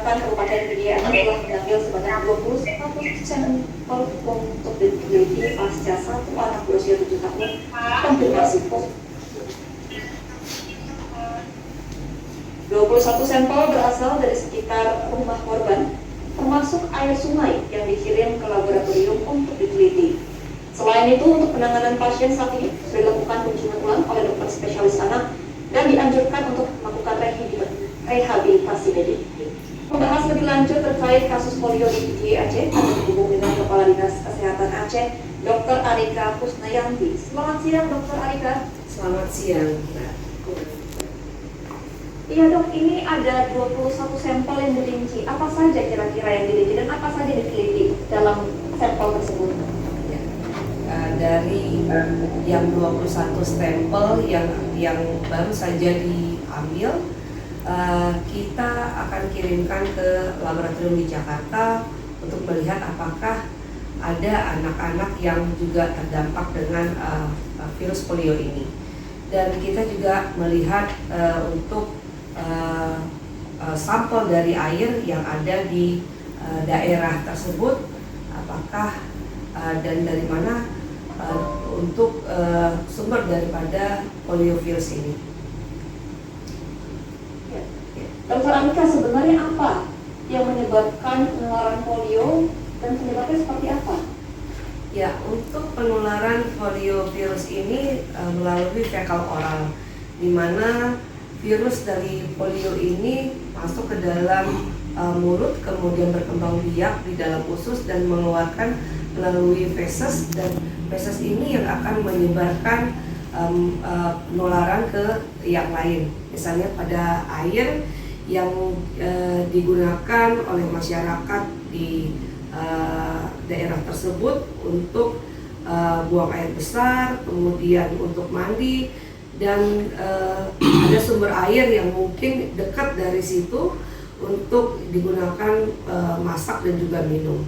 dipersilakan Kabupaten Pidijaya Aceh telah mengambil sebanyak 21 sampel untuk diteliti pasca satu anak berusia 7 tahun konfirmasi positif. 21 sampel berasal dari sekitar rumah korban, termasuk air sungai yang dikirim ke laboratorium untuk diteliti. Selain itu, untuk penanganan pasien saat ini sudah dilakukan kunjungan ulang oleh dokter spesialis anak dan dianjurkan untuk melakukan rehabilitasi medik. Membahas lebih lanjut terkait kasus polio di Pidijaya Aceh, kami terhubung dengan Kepala Dinas Kesehatan Aceh, Dr. Arika Kusnayanti. Selamat siang, Dr. Arika. Selamat siang, Mbak. Iya dok, ini ada 21 sampel yang dirinci. Apa saja kira-kira yang dirinci dan apa saja diteliti dalam sampel tersebut? Ya, dari yang 21 sampel yang baru saja diambil, kita akan kirimkan ke laboratorium di Jakarta untuk melihat apakah ada anak-anak yang juga terdampak dengan virus polio ini. Dan kita juga melihat untuk sampel dari air yang ada di daerah tersebut, apakah dan dari mana untuk sumber daripada poliovirus ini. Dokter Arika, sebenarnya apa yang menyebabkan penularan polio dan penyebabnya seperti apa? Ya, untuk penularan poliovirus ini melalui fekal oral, di mana virus dari polio ini masuk ke dalam mulut, kemudian berkembang biak di dalam usus dan mengeluarkan melalui feses, dan feses ini yang akan menyebarkan penularan ke yang lain. Misalnya pada air yang digunakan oleh masyarakat di daerah tersebut untuk buang air besar, kemudian untuk mandi, dan ada sumber air yang mungkin dekat dari situ untuk digunakan masak dan juga minum.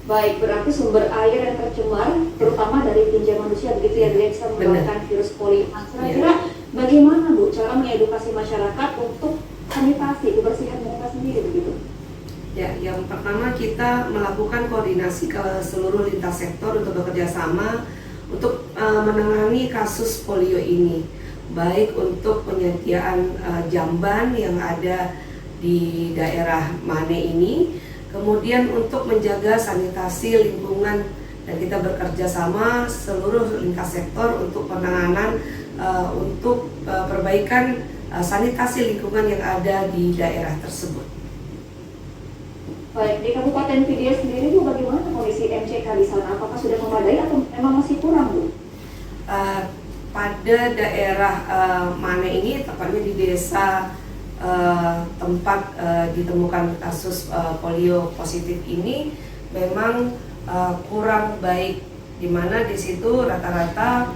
Baik, berarti sumber air yang tercemar, terutama dari tinja manusia, begitu ya, yang bisa menyebabkan virus polio. Kira-kira bagaimana Bu cara mengedukasi masyarakat untuk sanitasi, kebersihan mereka sendiri begitu? Ya, yang pertama kita melakukan koordinasi ke seluruh lintas sektor untuk bekerja sama untuk menangani kasus polio ini, baik untuk penyediaan jamban yang ada di daerah Mane ini, kemudian untuk menjaga sanitasi lingkungan, dan kita bekerja sama seluruh lintas sektor untuk penanganan untuk perbaikan sanitasi lingkungan yang ada di daerah tersebut. Baik, di Kabupaten Pidijaya sendiri Bu, bagaimana kondisi MCK di sana? Apakah sudah memadai atau memang masih kurang Bu? Pada daerah Mane ini, tepatnya di desa tempat ditemukan kasus polio positif ini, memang kurang baik, di mana di situ rata-rata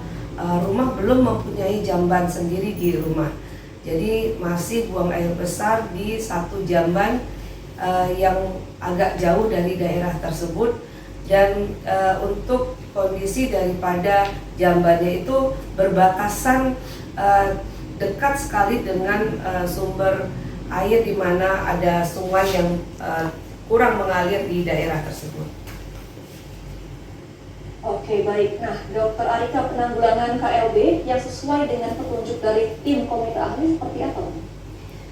rumah belum mempunyai jamban sendiri di rumah. Jadi masih buang air besar di satu jamban yang agak jauh dari daerah tersebut, dan untuk kondisi daripada jambannya itu berbatasan dekat sekali dengan sumber air, di mana ada sungai yang kurang mengalir di daerah tersebut. Oke, baik. Nah, Dokter Arika, penanggulangan KLB yang sesuai dengan petunjuk dari tim komite ahli seperti apa?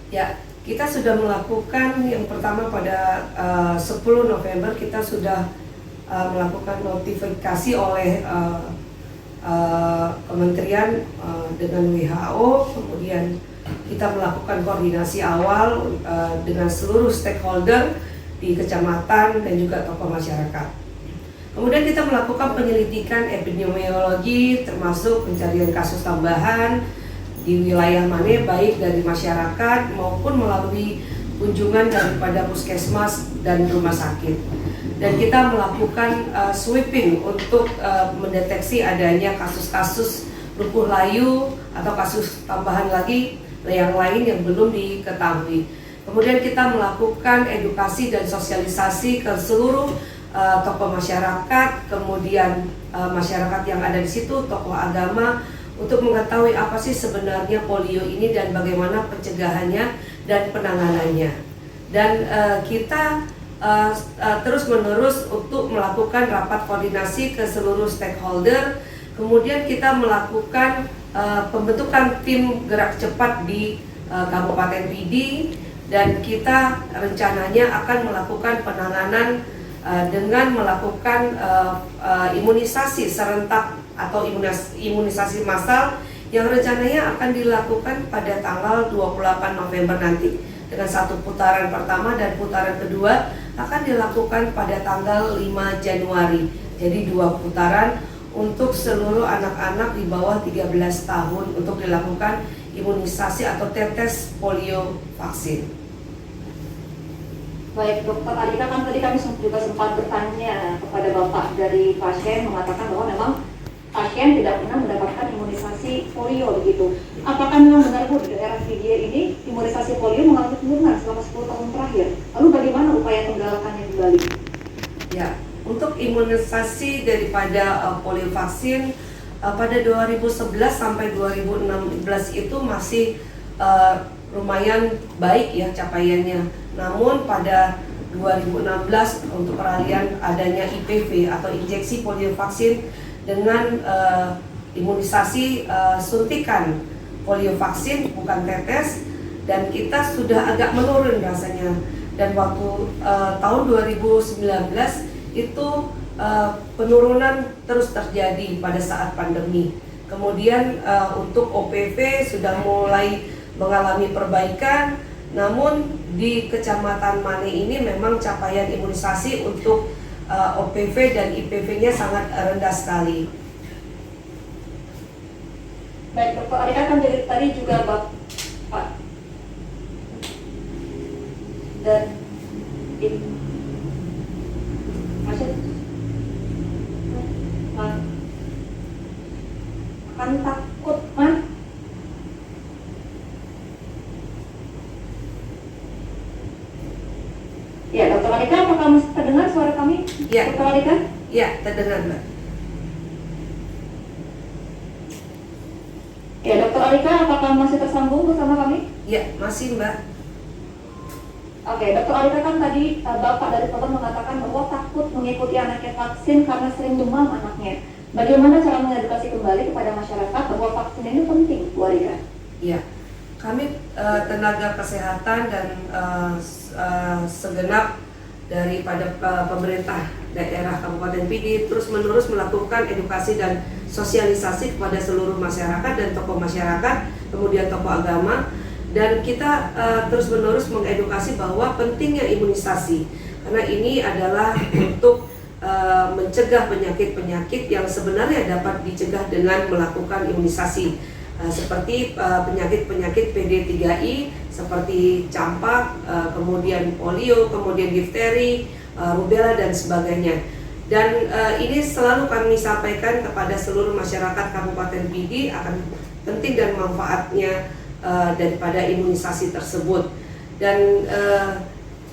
Ya, kita sudah melakukan yang pertama pada 10 November kita sudah melakukan notifikasi oleh kementerian dengan WHO, kemudian kita melakukan koordinasi awal dengan seluruh stakeholder di kecamatan dan juga tokoh masyarakat. Kemudian kita melakukan penyelidikan epidemiologi, termasuk pencarian kasus tambahan di wilayah Mane, baik dari masyarakat maupun melalui kunjungan daripada puskesmas dan rumah sakit. Dan kita melakukan sweeping untuk mendeteksi adanya kasus-kasus lumpuh layu atau kasus tambahan lagi yang lain yang belum diketahui. Kemudian kita melakukan edukasi dan sosialisasi ke seluruh tokoh masyarakat, kemudian masyarakat yang ada di situ, tokoh agama, untuk mengetahui apa sih sebenarnya polio ini dan bagaimana pencegahannya dan penanganannya. Dan kita terus-menerus untuk melakukan rapat koordinasi ke seluruh stakeholder. Kemudian kita melakukan pembentukan tim gerak cepat di Kabupaten Pidi, dan kita rencananya akan melakukan penanganan dengan melakukan imunisasi serentak atau imunisasi massal yang rencananya akan dilakukan pada tanggal 28 November nanti, dengan satu putaran pertama dan putaran kedua akan dilakukan pada tanggal 5 Januari. Jadi 2 putaran untuk seluruh anak-anak di bawah 13 tahun untuk dilakukan imunisasi atau tetes polio vaksin. Baik, Dokter Alika, kan tadi kami juga sempat bertanya kepada Bapak dari pasien, mengatakan bahwa memang pasien tidak pernah mendapatkan imunisasi polio begitu. Apakah memang benar Bu, di daerah Vidya ini imunisasi polio mengalami penurunan selama 10 tahun terakhir? Lalu bagaimana upaya penggalakannya kembali? Ya, untuk imunisasi daripada polio vaksin pada 2011 sampai 2016 itu masih lumayan baik ya capaiannya. Namun pada 2016 untuk peralihan adanya IPV atau injeksi polio vaksin dengan imunisasi suntikan polio vaksin bukan tetes, dan kita sudah agak menurun rasanya. Dan waktu tahun 2019 itu penurunan terus terjadi pada saat pandemi. Kemudian untuk OPV sudah mulai mengalami perbaikan, namun di Kecamatan Mane ini memang capaian imunisasi untuk OPV dan IPV-nya sangat rendah sekali. Baik, Dokter Alika, kan dari tadi juga Bapak dan masih akan takut, Man? Ya, Dokter Alika, apakah masih terdengar suara kami? Ya. Dokter Alika? Ya, terdengar, Mbak. Ya, Dokter Alika, apakah masih tersambung bersama kami? Ya, masih, Mbak. Oke, Dokter Alika, kan tadi Bapak dari korban mengatakan bahwa takut mengikuti anaknya vaksin karena sering demam anaknya. Bagaimana cara mengedukasi kembali kepada masyarakat bahwa vaksin ini penting, Bu Alika? Ya, kami tenaga kesehatan dan segenap daripada pemerintah daerah Kabupaten Pidi terus-menerus melakukan edukasi dan sosialisasi kepada seluruh masyarakat dan tokoh masyarakat, kemudian tokoh agama, dan kita terus-menerus mengedukasi bahwa pentingnya imunisasi, karena ini adalah untuk mencegah penyakit-penyakit yang sebenarnya dapat dicegah dengan melakukan imunisasi. Seperti penyakit-penyakit PD3I seperti campak, kemudian polio, kemudian difteri, rubella dan sebagainya. Dan ini selalu kami sampaikan kepada seluruh masyarakat Kabupaten Pidi akan penting dan manfaatnya daripada imunisasi tersebut. Dan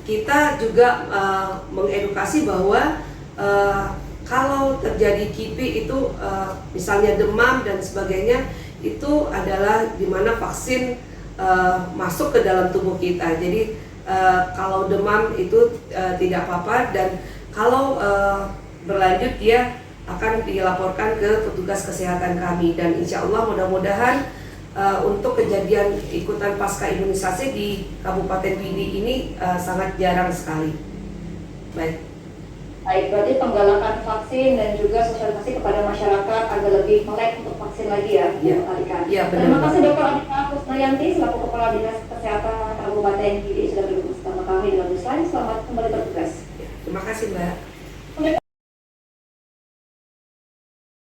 kita juga mengedukasi bahwa kalau terjadi KIPI itu misalnya demam dan sebagainya, itu adalah dimana vaksin masuk ke dalam tubuh kita. Jadi kalau demam itu tidak apa-apa, dan kalau berlanjut dia akan dilaporkan ke petugas kesehatan kami. Dan insya Allah mudah-mudahan untuk kejadian ikutan pasca imunisasi di Kabupaten Pidi ini sangat jarang sekali. Baik. Baik, berarti penggalakan vaksin dan juga sosialisasi kepada masyarakat agar lebih melek untuk vaksin lagi ya, Bu Alika. Ya, terima kasih Dr. Alika Kusnayanti selaku Kepala Dinas Kesehatan Kabupaten Pidi sudah bergabung bersama kami dalam Newsline. Selamat kembali bertugas. Terima kasih, Mbak.